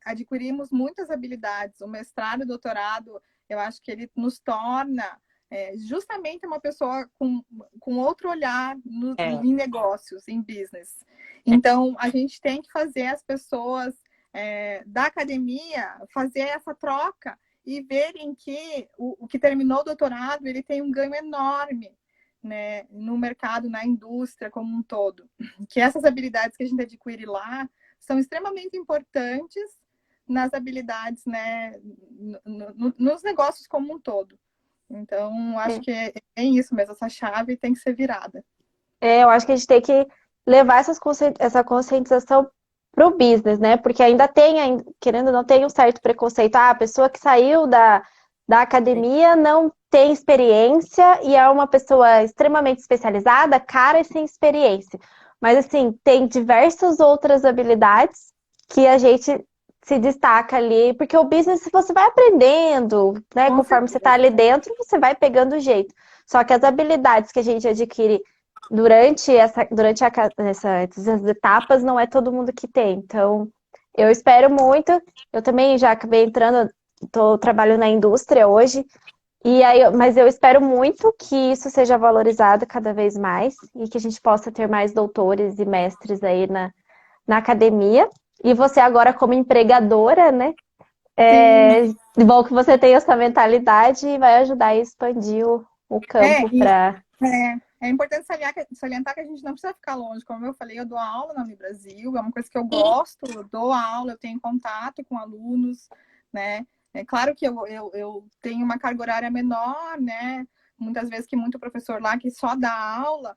adquirimos muitas habilidades. O mestrado e o doutorado, eu acho que ele nos torna justamente uma pessoa com outro olhar em negócios, em business. Então, a gente tem que fazer as pessoas da academia fazer essa troca e verem que o que terminou o doutorado ele tem um ganho enorme, né, no mercado, na indústria como um todo. Que essas habilidades que a gente adquire lá são extremamente importantes nas habilidades, né, nos negócios como um todo. Então, acho que é isso mesmo, essa chave tem que ser virada. Eu acho que a gente tem que levar essa conscientização para o business, né? Porque ainda tem, querendo ou não, tem um certo preconceito. A pessoa que saiu da academia não tem experiência e é uma pessoa extremamente especializada, cara e sem experiência. Mas, assim, tem diversas outras habilidades que a gente se destaca ali, porque o business você vai aprendendo, né? Com Conforme você está ali certeza. dentro, você vai pegando o jeito. Só que as habilidades que a gente adquire essas etapas, não é todo mundo que tem. Então, eu espero muito. Eu também já acabei entrando, estou trabalhando na indústria hoje, mas eu espero muito que isso seja valorizado cada vez mais e que a gente possa ter mais doutores e mestres aí na academia. E você agora como empregadora, né? Sim. De bom que você tem essa mentalidade e vai ajudar a expandir o É, campo e para... é importante salientar que a gente não precisa ficar longe. Como eu falei, eu dou aula na Unibrasil, é uma coisa que eu gosto, eu dou aula, eu tenho contato com alunos, né? É claro que eu tenho uma carga horária menor, né? Muitas vezes que muito professor lá que só dá aula,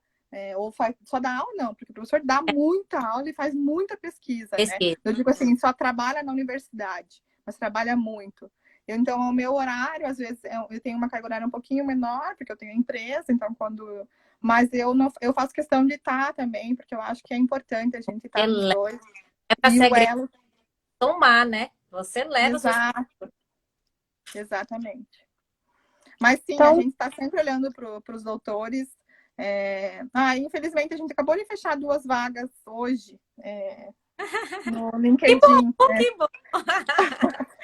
ou faz, só dá aula não, porque o professor dá muita aula e faz muita pesquisa, né? Pesquisa. Eu digo assim, só trabalha na universidade, mas trabalha muito. Então, o meu horário, às vezes, eu tenho uma carga horária um pouquinho menor, porque eu tenho empresa, então quando. Mas eu não, eu faço questão de estar também, porque eu acho que é importante a gente estar nos dois. É para E ser o elo, tomar, né? Você leva seus. exato, exatamente. Mas sim, a Então, gente está sempre olhando para os doutores. Infelizmente, a gente acabou de fechar 2 vagas hoje no Que LinkedIn. bom, que bom.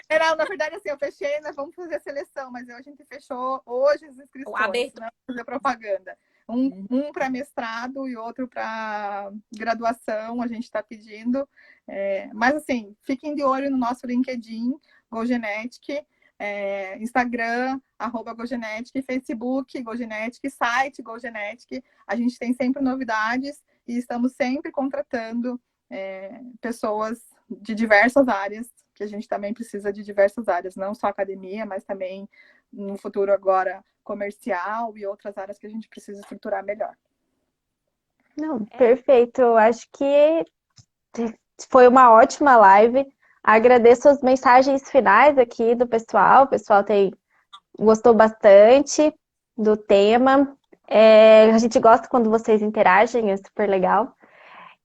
Não, na verdade, assim, eu fechei, nós vamos fazer a seleção, mas a gente fechou hoje as O inscrições, aberto. né? Fazer propaganda. Um para mestrado e outro para graduação, a gente está pedindo. Mas, assim, fiquem de olho no nosso LinkedIn, GoGenetic, Instagram, @GoGenetic, Facebook, GoGenetic, site GoGenetic. A gente tem sempre novidades e estamos sempre contratando pessoas de diversas áreas, que a gente também precisa de diversas áreas, não só academia, mas também no futuro agora comercial e outras áreas que a gente precisa estruturar melhor. não, perfeito. Eu acho que foi uma ótima live. Agradeço as mensagens finais aqui do pessoal. O pessoal gostou bastante do tema. A gente gosta quando vocês interagem, é super legal.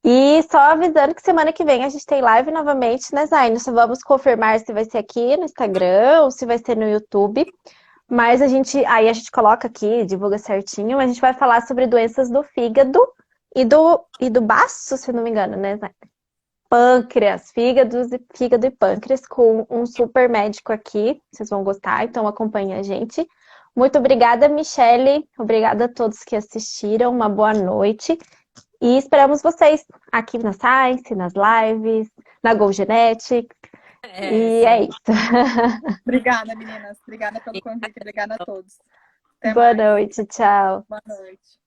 E só avisando que semana que vem a gente tem live novamente, né, Zaine? Só vamos confirmar se vai ser aqui no Instagram ou se vai ser no YouTube. Mas aí a gente coloca aqui, divulga certinho, mas a gente vai falar sobre doenças do fígado e do baço, se não me engano, né, Zaine? Pâncreas, fígado e pâncreas, com um super médico aqui. Vocês vão gostar, então acompanhe a gente. Muito obrigada, Michele. Obrigada a todos que assistiram. Uma boa noite. E esperamos vocês aqui na Science, nas lives, na GoGenetic. E é Sim. isso. Obrigada, meninas. Obrigada pelo convite. Obrigada a todos. Até Boa mais. noite, tchau. Boa noite.